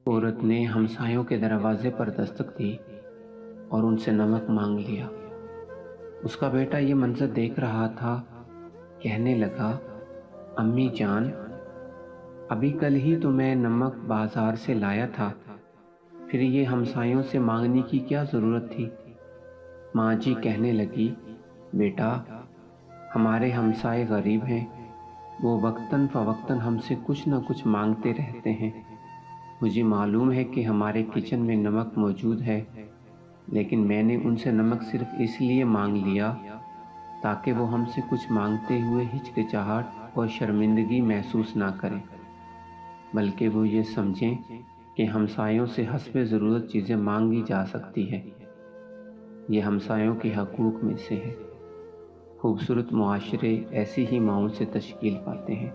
عورت نے ہمسایوں کے دروازے پر دستک دی اور ان سے نمک مانگ لیا۔ اس کا بیٹا یہ منظر دیکھ رہا تھا، کہنے لگا، امی جان، ابھی کل ہی تو میں نمک بازار سے لایا تھا، پھر یہ ہمسایوں سے مانگنے کی کیا ضرورت تھی؟ ماں جی کہنے لگی، بیٹا، ہمارے ہمسائے غریب ہیں، وہ وقتاً فوقتاً ہم سے کچھ نہ کچھ مانگتے رہتے ہیں۔ مجھے معلوم ہے کہ ہمارے کچن میں نمک موجود ہے، لیکن میں نے ان سے نمک صرف اس لیے مانگ لیا تاکہ وہ ہم سے کچھ مانگتے ہوئے ہچکچاہٹ اور شرمندگی محسوس نہ کریں، بلکہ وہ یہ سمجھیں کہ ہمسایوں سے حسب ضرورت چیزیں مانگی جا سکتی ہے۔ یہ ہمسایوں کے حقوق میں سے ہے۔ خوبصورت معاشرے ایسی ہی ماؤں سے تشکیل پاتے ہیں۔